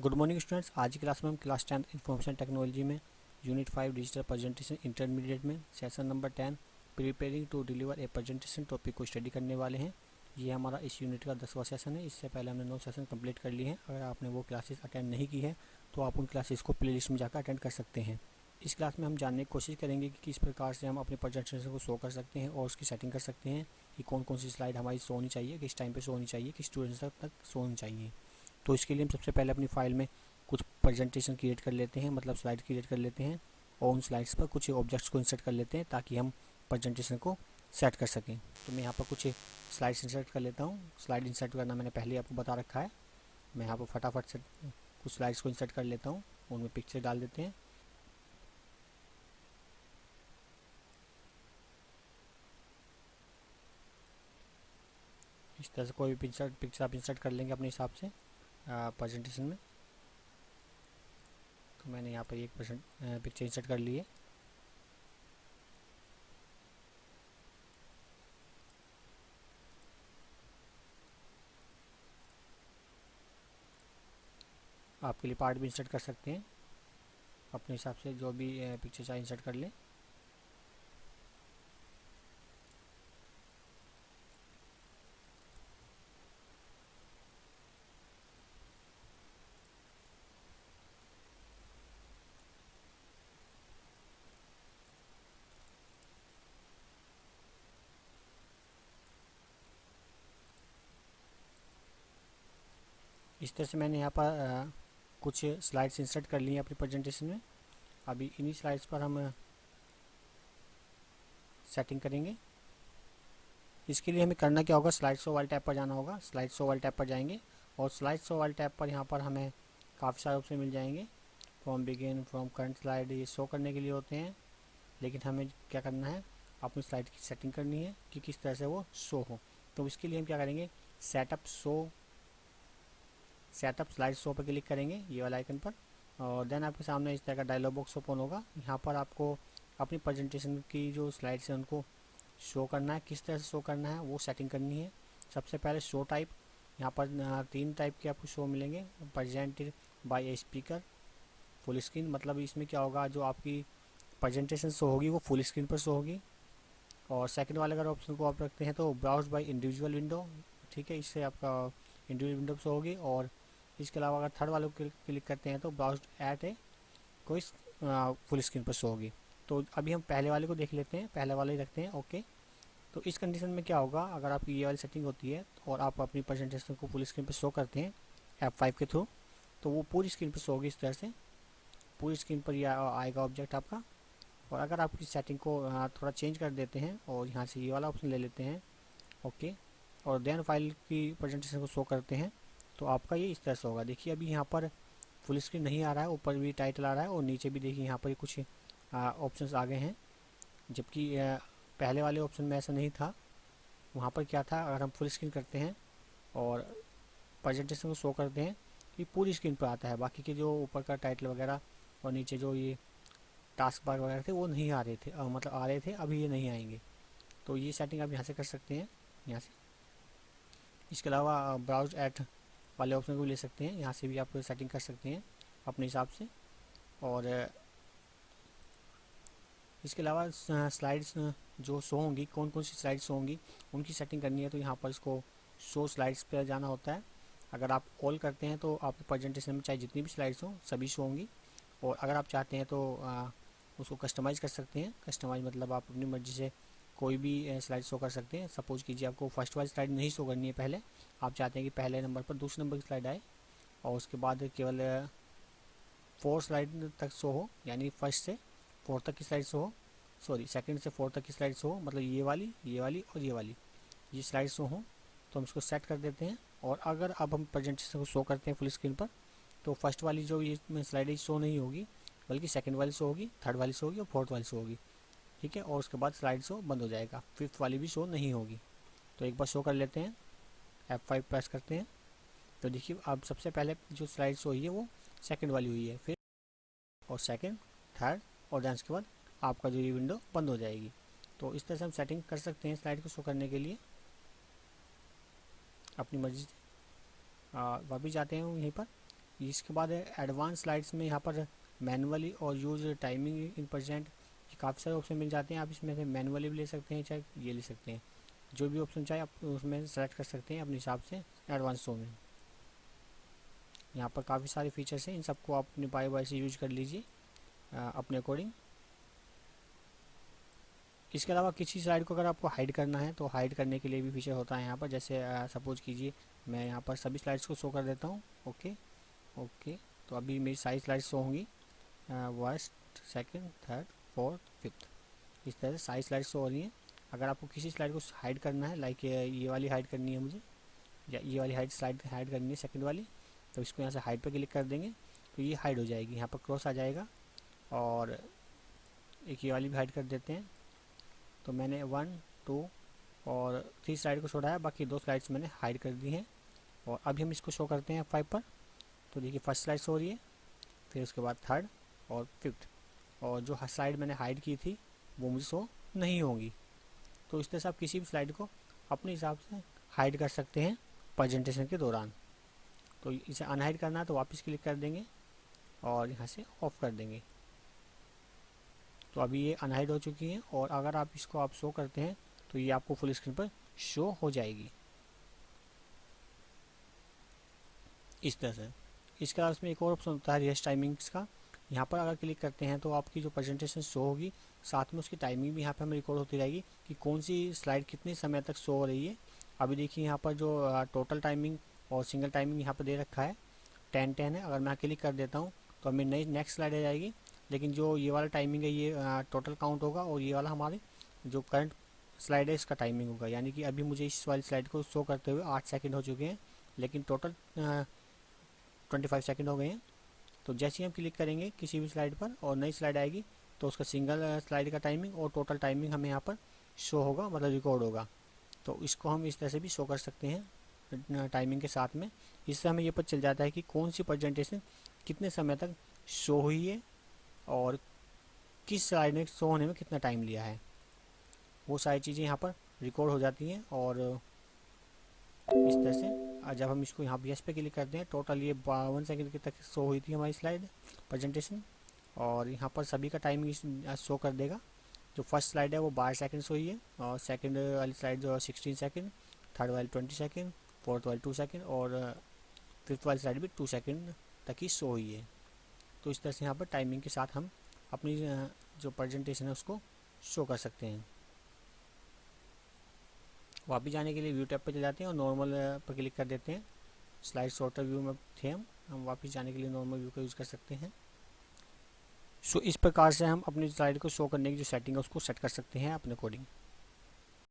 Good morning students. आज की class में हम क्लास 10 इंफॉर्मेशन टेक्नोलॉजी में यूनिट 5 डिजिटल प्रेजेंटेशन इंटरमीडिएट में session number 10 preparing to deliver a presentation topic को स्टडी करने वाले हैं। ये हमारा इस यूनिट का 10वां सेशन है। इससे पहले हमने 9 सेशन कंप्लीट कर लिए हैं। अगर आपने वो क्लासेस अटेंड नहीं की है तो आप उन क्लासेस को प्लेलिस्ट में जाकर अटेंड कर सकते हैं। इस क्लास में हम जानने की कोशिश करेंगे कि किस प्रकार से हम अपने प्रेजेंटेशन को शो कर सकते हैं और उसकी सेटिंग कर सकते हैं कि कौन कौन सी स्लाइड हमारी शो होनी चाहिए, किस टाइम पे शो होनी चाहिए, किस स्टूडेंट्स तक शो होनी चाहिए। तो इसके लिए हम सबसे पहले अपनी फाइल में कुछ प्रेजेंटेशन क्रिएट कर लेते हैं, मतलब स्लाइड क्रिएट कर लेते हैं और उन स्लाइड्स पर कुछ ऑब्जेक्ट्स को इंसर्ट कर लेते हैं ताकि हम प्रेजेंटेशन को सेट कर सकें। तो मैं यहाँ पर कुछ स्लाइड्स इंसर्ट कर लेता हूँ। स्लाइड इंसर्ट करना मैंने पहले आपको बता रखा है। मैं यहाँ पर फटाफट से कुछ स्लाइड्स को इंसर्ट कर लेता हूँ, उनमें पिक्चर डाल देते हैं। इस तरह से कोई भी पिक्चर आप इंसर्ट कर लेंगे अपने हिसाब से प्रेजेंटेशन में। तो मैंने यहाँ पर एक पिक्चर इंसर्ट कर ली है। आपके लिए पार्ट भी इंसर्ट कर सकते हैं अपने हिसाब से, जो भी पिक्चर चाहे इंसर्ट कर लें। इस तरह से मैंने यहाँ पर कुछ स्लाइड्स इंसर्ट कर ली हैं अपनी प्रेजेंटेशन में। अभी इन्हीं स्लाइड्स पर हम सेटिंग करेंगे। इसके लिए हमें करना क्या होगा, स्लाइड शो वाले टैब पर जाना होगा। स्लाइड शो वाले टैब पर जाएंगे और स्लाइड शो वाले टैब पर यहाँ पर हमें काफ़ी सारे ऑप्शन मिल जाएंगे। From begin, from current slide, ये शो करने के लिए होते हैं। लेकिन हमें क्या करना है, अपनी स्लाइड की सेटिंग करनी है कि किस तरह से वो शो हो। तो इसके लिए हम क्या करेंगे, सेटअप स्लाइड शो पर क्लिक करेंगे, ये वाला आइकन पर। और देन आपके सामने इस तरह का डायलॉग बॉक्स ओपन होगा। यहाँ पर आपको अपनी प्रेजेंटेशन की जो स्लाइड्स हैं उनको शो करना है। किस तरह से शो करना है वो सेटिंग करनी है। सबसे पहले शो टाइप, यहाँ पर 3 टाइप के आपको शो मिलेंगे। Presented by a speaker, full screen, मतलब इसमें क्या होगा, जो आपकी प्रेजेंटेशन शो होगी वो फुल स्क्रीन पर शो होगी। और सेकंड वाले अगर ऑप्शन को आप रखते हैं तो ब्राउज बाय इंडिविजुअल विंडो, ठीक है, इससे आपका इंडिविजुअल विंडो शो होगी। और इसके अलावा अगर थर्ड वाले को क्लिक करते हैं तो ब्राउज एट ए कोई फुल स्क्रीन पर शो होगी। तो अभी हम पहले वाले को देख लेते हैं, पहले वाले ही रखते हैं, ओके। तो इस कंडीशन में क्या होगा, अगर आपकी ये वाली सेटिंग होती है और आप अपनी प्रेजेंटेशन को फुल स्क्रीन पर शो करते हैं F5 के थ्रू, तो वो पूरी स्क्रीन पर शो होगी। इस तरह से पूरी स्क्रीन पर यह आएगा ऑब्जेक्ट आपका। और अगर आप इस सेटिंग को थोड़ा चेंज कर देते हैं और यहाँ से ये वाला ऑप्शन ले लेते हैं, ओके, और देन फाइल की प्रेजेंटेशन को शो करते हैं, तो आपका ये इस तरह से होगा। देखिए अभी यहाँ पर फुल स्क्रीन नहीं आ रहा है, ऊपर भी टाइटल आ रहा है और नीचे भी देखिए यहाँ पर कुछ ऑप्शंस आ गए हैं। जबकि पहले वाले ऑप्शन में ऐसा नहीं था। वहाँ पर क्या था, अगर हम फुल स्क्रीन करते हैं और प्रेजेंटेशन को शो करते हैं, ये पूरी स्क्रीन पर आता है। बाकी के जो ऊपर का टाइटल वगैरह और नीचे जो ये टास्क बार वगैरह थे वो नहीं आ रहे थे, मतलब आ रहे थे, अभी ये नहीं आएंगे। तो ये सेटिंग आप यहाँ से कर सकते हैं, यहाँ से। इसके अलावा ब्राउज एट वाले ऑप्शन को भी ले सकते हैं, यहाँ से भी आप सेटिंग कर सकते हैं अपने हिसाब से। और इसके अलावा स्लाइड्स जो शो होंगी, कौन कौन सी स्लाइड्स शो होंगी उनकी सेटिंग करनी है। तो यहाँ पर इसको शो स्लाइड्स पर जाना होता है। अगर आप ऑल करते हैं तो आपके प्रेजेंटेशन में चाहे जितनी भी स्लाइड्स हों सभी शो होंगी। और अगर आप चाहते हैं तो उसको कस्टमाइज़ कर सकते हैं। कस्टमाइज मतलब आप अपनी मर्ज़ी से कोई भी स्लाइड शो कर सकते हैं। सपोज़ कीजिए आपको फर्स्ट वाली स्लाइड नहीं शो करनी है, पहले आप चाहते हैं कि पहले नंबर पर दूसरे नंबर की स्लाइड आए और उसके बाद केवल 4 स्लाइड तक शो हो, यानी फर्स्ट से 4 तक की स्लाइड शो हो, सॉरी सेकंड से 4 तक की स्लाइड शो हो, मतलब ये वाली, ये वाली और ये वाली, ये स्लाइड शो हो। तो हम इसको सेट कर देते हैं। और अगर अब हम प्रेजेंटेशन को शो करते हैं फुल स्क्रीन पर, तो फर्स्ट वाली जो ये स्लाइड शो नहीं होगी, बल्कि सेकंड वाली शो होगी, थर्ड वाली शो होगी और फोर्थ वाली शो होगी, ठीक है। और उसके बाद स्लाइड शो बंद हो जाएगा, फिफ्थ वाली भी शो नहीं होगी। तो एक बार शो कर लेते हैं, F5 प्रेस करते हैं। तो देखिए अब सबसे पहले जो स्लाइड शो हुई है वो सेकंड वाली हुई है, फिर और सेकंड, थर्ड, और देन उसके बाद आपका जो ये विंडो बंद हो जाएगी। तो इस तरह से हम सेटिंग कर सकते हैं स्लाइड को शो करने के लिए अपनी मर्जी से। वापस जाते हैं यहीं पर, इसके बाद एडवांस स्लाइड्स में यहाँ पर मैनुअली और यूज टाइमिंग इन प्रेजेंट, काफ़ी सारे ऑप्शन मिल जाते हैं। आप इसमें से मैनुअली भी ले सकते हैं, चाहे ये ले सकते हैं, जो भी ऑप्शन चाहे आप उसमें सेलेक्ट कर सकते हैं अपने हिसाब से एडवांस शो में। यहाँ पर काफ़ी सारे फीचर्स हैं, इन सबको आप अपने बाय बाय से यूज कर लीजिए अपने अकॉर्डिंग। इसके अलावा किसी स्लाइड को अगर आपको हाइड करना है तो हाइड करने के लिए भी फीचर होता है यहाँ पर। जैसे सपोज कीजिए मैं यहाँ पर सभी स्लाइड्स को शो कर देता हूँ। ओके ओके, तो अभी मेरी सारी स्लाइड्स शो होंगी, first, second, third, fourth, fifth, इस तरह से सारी स्लाइड्स शो हो रही हैं। अगर आपको किसी स्लाइड को हाइड करना है, लाइक ये वाली हाइड करनी है मुझे, या ये वाली स्लाइड हाइड करनी है सेकंड वाली, तो इसको यहाँ से हाइड पर क्लिक कर देंगे तो ये हाइड हो जाएगी। यहाँ पर क्रॉस आ जाएगा। और एक ये वाली भी हाइड कर देते हैं। तो मैंने 1, 2 और 3 स्लाइड को छोड़ा है, बाकी 2 स्लाइड्स मैंने हाइड कर दी हैं। और अभी हम इसको शो करते हैं 5 पर। तो देखिए फर्स्ट स्लाइड शो हो रही है, फिर उसके बाद थर्ड और फिफ्थ, और जो स्लाइड मैंने हाइड की थी वो मुझे शो नहीं होंगी। तो इस तरह से आप किसी भी स्लाइड को अपने हिसाब से हाइड कर सकते हैं प्रेजेंटेशन के दौरान। तो इसे अनहाइड करना है तो वापस क्लिक कर देंगे और यहाँ से ऑफ कर देंगे। तो अभी ये अनहाइड हो चुकी हैं, और अगर आप इसको आप शो करते हैं तो ये आपको फुल स्क्रीन पर शो हो जाएगी इस तरह से। इसके अलावा इसमें एक और ऑप्शन होता है रियल टाइमिंग्स का। यहाँ पर अगर क्लिक करते हैं तो आपकी जो प्रेजेंटेशन शो होगी, साथ में उसकी टाइमिंग भी यहाँ पर हमें रिकॉर्ड होती रहेगी कि कौन सी स्लाइड कितने समय तक शो हो रही है। अभी देखिए यहाँ पर जो टोटल टाइमिंग और सिंगल टाइमिंग यहाँ पर दे रखा है 10-10 है। अगर मैं क्लिक कर देता हूँ तो हमें नई नेक्स्ट स्लाइड आ जाएगी, लेकिन जो ये वाला टाइमिंग है ये टोटल काउंट होगा, और ये वाला हमारे जो करंट स्लाइड है इसका टाइमिंग होगा। यानी कि अभी मुझे इस वाली स्लाइड को शो करते हुए 8 सेकंड हो चुके हैं, लेकिन टोटल 25 सेकंड हो गए हैं। तो जैसे ही हम क्लिक करेंगे किसी भी स्लाइड पर और नई स्लाइड आएगी तो उसका सिंगल स्लाइड का टाइमिंग और टोटल टाइमिंग हमें यहाँ पर शो होगा, मतलब रिकॉर्ड होगा। तो इसको हम इस तरह से भी शो कर सकते हैं टाइमिंग के साथ में। इससे हमें ये पता चल जाता है कि कौन सी प्रेजेंटेशन कितने समय तक शो हुई है और किस स्लाइड ने शो होने में कितना टाइम लिया है। वो सारी चीज़ें यहाँ पर रिकॉर्ड हो जाती हैं। और इस तरह से जब हम इसको यहाँ यस पे क्लिक करते हैं, टोटल ये 52 सेकंड की तक शो हुई थी हमारी स्लाइड प्रेजेंटेशन, और यहाँ पर सभी का टाइमिंग शो कर देगा। जो फर्स्ट स्लाइड है वो 12 सेकंड हुई है, और सेकंड वाली स्लाइड जो है 16 सेकंड, थर्ड वाली 20 सेकंड, फोर्थ वाली 2 सेकंड, और फिफ्थ वाली स्लाइड भी 2 सेकंड तक ही शो हुई है। तो इस तरह से यहाँ पर टाइमिंग के साथ हम अपनी जो प्रेजेंटेशन है उसको शो कर सकते हैं। वापस जाने के लिए व्यू टैब पर चले जाते हैं और नॉर्मल पर क्लिक कर देते हैं। स्लाइड शॉर्टर व्यू में थे हम वापस जाने के लिए नॉर्मल व्यू का यूज़ कर सकते हैं। सो इस प्रकार से हम अपनी स्लाइड को शो करने की जो सेटिंग है उसको सेट कर सकते हैं अपने अकॉर्डिंग।